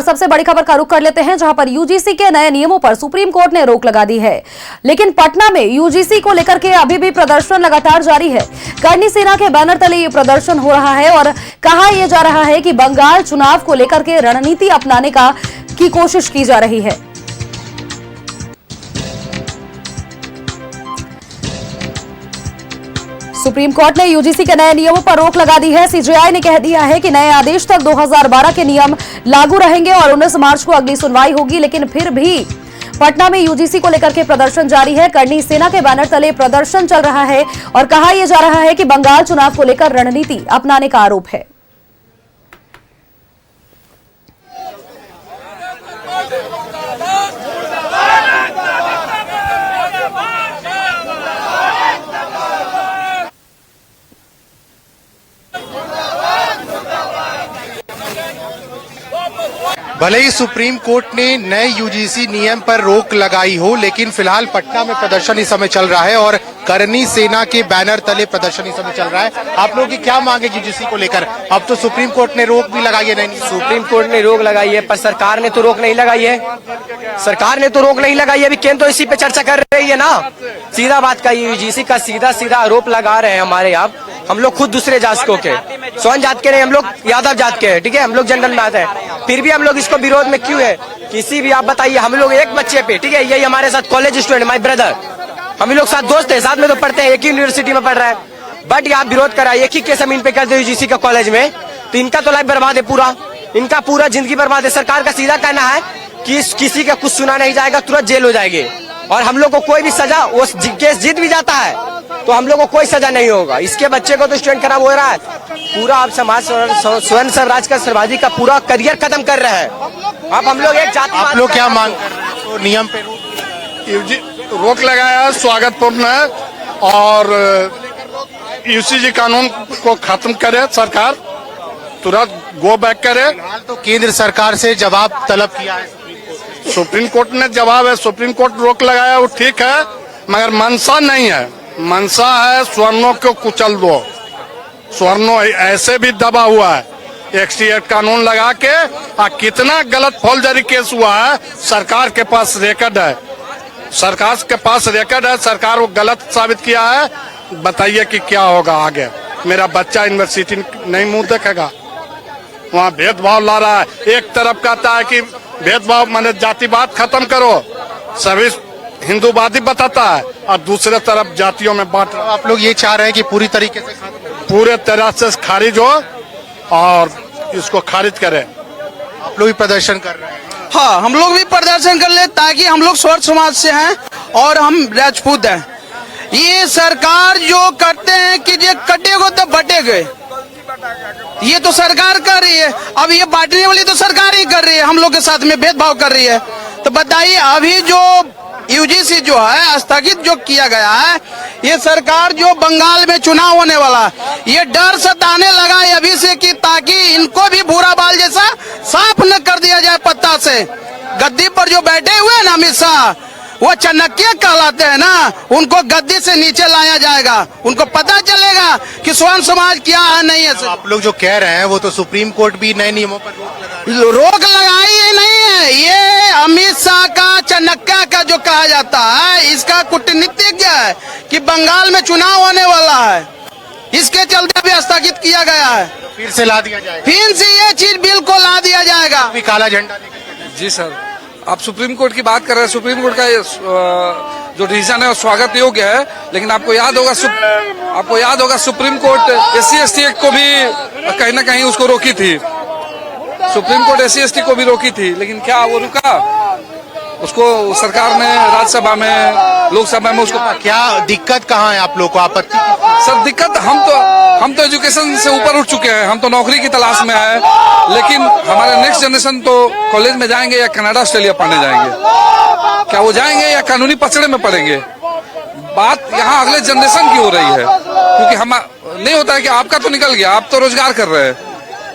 सबसे बड़ी खबर का रुख कर लेते हैं, जहां पर यूजीसी के नए नियमों पर सुप्रीम कोर्ट ने रोक लगा दी है। लेकिन पटना में यूजीसी को लेकर के अभी भी प्रदर्शन लगातार जारी है। करनी सेना के बैनर तले ये प्रदर्शन हो रहा है और कहा यह जा रहा है कि बंगाल चुनाव को लेकर के रणनीति अपनाने की कोशिश की जा रही है। सुप्रीम कोर्ट ने यूजीसी के नए नियमों पर रोक लगा दी है। सीजेआई ने कह दिया है कि नए आदेश तक 2012 के नियम लागू रहेंगे और 19 मार्च को अगली सुनवाई होगी। लेकिन फिर भी पटना में यूजीसी को लेकर के प्रदर्शन जारी है। करनी सेना के बैनर तले प्रदर्शन चल रहा है और कहा यह जा रहा है कि बंगाल चुनाव को लेकर रणनीति अपनाने का आरोप है। भले ही सुप्रीम कोर्ट ने नए यूजीसी नियम पर रोक लगाई हो, लेकिन फिलहाल पटना में प्रदर्शन इस समय चल रहा है और करनी सेना के बैनर तले प्रदर्शन इस समय चल रहा है। आप लोगों की क्या मांग है यूजीसी को लेकर? अब तो सुप्रीम कोर्ट ने रोक भी लगाई है। नहीं, सुप्रीम कोर्ट ने रोक लगाई है, पर सरकार ने तो रोक नहीं लगाई है। सरकार ने तो रोक नहीं लगाई है। अभी केंद्र तो इसी पे चर्चा कर रही है ना। सीधा बात का यूजीसी का सीधा आरोप लगा रहे हैं हमारे यहाँ। हम लोग खुद दूसरे जातियों के, स्वर्ण जात के नहीं, हम लोग यादव जात के हैं, ठीक है, हम लोग जनरल में आते हैं। फिर भी हम लोग इसको विरोध में क्यों है? किसी भी आप बताइए, हम लोग एक बच्चे पे, ठीक है, यही हमारे साथ कॉलेज स्टूडेंट, माय ब्रदर, हम लोग साथ दोस्त है, साथ में तो पढ़ते हैं, एक ही यूनिवर्सिटी में पढ़ रहा है। बट यहाँ विरोध करा, एक ही के जमीन पे करते यूजीसी का कॉलेज में, तो इनका तो लाइफ बर्बाद है, पूरा इनका पूरा जिंदगी बर्बाद है। सरकार का सीधा कहना है कि किसी का कुछ सुना नहीं जाएगा, तुरंत जेल हो जाएगी और हम लोग को कोई भी सजा, वो केस जीत भी जाता है तो हम लोग को कोई सजा नहीं होगा। इसके बच्चे को तो स्टूडेंट खराब हो रहा है, पूरा आप समाज स्वर्ण स्वराज का सर्वाजी का पूरा करियर खत्म कर रहे हैं। अब हम लोग एक जाति, आप लोग क्या मांग कर रहे हैं? तो नियम पे रोक लगाया, स्वागतपूर्ण है और यूजीसी कानून को खत्म करे, सरकार तुरंत गो बैक करे। फिलहाल तो केंद्र सरकार से जवाब तलब किया है सुप्रीम कोर्ट ने जवाब है, सुप्रीम कोर्ट रोक लगाया, वो ठीक है, मगर मंशा नहीं है। मंशा है स्वर्णों को कुचल दो। स्वर्णों ऐसे भी दबा हुआ है, 108 कानून लगा के, कितना गलत फौजदारी केस हुआ है। सरकार के पास रिकॉर्ड है, सरकार के पास रिकॉर्ड है, सरकार वो गलत साबित किया है। बताइए कि क्या होगा आगे? मेरा बच्चा यूनिवर्सिटी नहीं मुंह देखेगा, वहाँ भेदभाव ला रहा है। एक तरफ कहता है कि भेदभाव माने जातिवाद खत्म करो, सभी हिंदूवादी बताता है, और दूसरे तरफ जातियों में बांट। आप लोग ये चाह रहे हैं कि पूरी तरीके से पूरे तरह से खारिज हो और इसको खारिज करें। आप लोग भी प्रदर्शन कर रहे हैं? हाँ, हम लोग भी प्रदर्शन कर ले, ताकि हम लोग स्वर्ण समाज से हैं और हम राजपूत हैं। ये सरकार जो करते हैं कि ये कटेगो तो बटेगे, ये तो सरकार कर रही है। अब ये बांटने वाली तो सरकार ही कर रही है, हम लोग के साथ में भेदभाव कर रही है। तो बताइए, अभी जो यूजीसी जो है स्थगित जो किया गया है, ये सरकार जो बंगाल में चुनाव होने वाला, ये डर सताने लगा है अभी से कि ताकि इनको भी भूरा बाल जैसा साफ न कर दिया जाए पत्ता से। गद्दी पर जो बैठे हुए हैं ना अमित शाह, वो चाणक्य कहलाते हैं ना, उनको गद्दी से नीचे लाया जाएगा। उनको पता चलेगा कि स्वर्ण समाज क्या है, नहीं है। आप लोग जो कह रहे हैं वो तो सुप्रीम कोर्ट भी नए नियमों पर रोक लगाई ही नहीं है। ये अमित शाह का, चाणक्य का जो कहा जाता है, इसका कूटनीतिज्ञ है कि बंगाल में चुनाव होने वाला है, इसके चलते भी स्थगित किया गया है। फिर से ला दिया जाएगा, फिर से ये चीज बिल्कुल ला दिया जाएगा। भी काला झंडा। जी सर, आप सुप्रीम कोर्ट की बात कर रहे हैं। सुप्रीम कोर्ट का जो डिसीजन है वो स्वागत योग्य है, लेकिन आपको याद होगा सुप्रीम कोर्ट SC/ST एक्ट को भी कहीं ना कहीं उसको रोकी थी। सुप्रीम कोर्ट SC/ST को भी रोकी थी, लेकिन क्या वो रुका? उसको सरकार ने राज्यसभा में, लोकसभा में उसको क्या दिक्कत कहाँ है आप लोग को? आपत्ति? सर दिक्कत, हम तो एजुकेशन से ऊपर उठ चुके हैं, हम तो नौकरी की तलाश में है, लेकिन हमारे नेक्स्ट जनरेशन तो कॉलेज में जाएंगे या कनाडा ऑस्ट्रेलिया पढ़ने जाएंगे? क्या वो जाएंगे या कानूनी पचड़े में पढ़ेंगे? बात यहाँ अगले जनरेशन की हो रही है, क्योंकि हम नहीं होता है कि आपका तो निकल गया, आप तो रोजगार कर रहे हैं,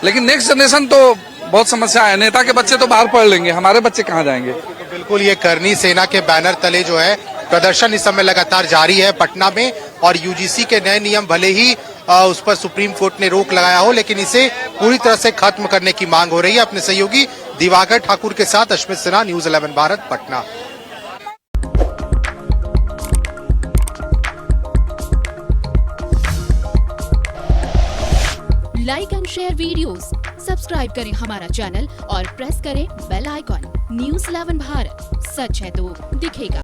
लेकिन नेक्स्ट जनरेशन तो बहुत समस्या है। नेता के बच्चे तो बाहर पढ़ लेंगे, हमारे बच्चे कहाँ जाएंगे? बिल्कुल, ये करनी सेना के बैनर तले जो है प्रदर्शन इस समय लगातार जारी है पटना में, और यूजीसी के नए नियम भले ही उस पर सुप्रीम कोर्ट ने रोक लगाया हो, लेकिन इसे पूरी तरह से खत्म करने की मांग हो रही है। अपने सहयोगी दिवाकर ठाकुर के साथ Ashmit Sinha, news 11 Bharat, Patna. Like and share videos, subscribe करें हमारा चैनल और प्रेस करें बेल आइकॉन। न्यूज़ 11 भारत, सच है तो दिखेगा।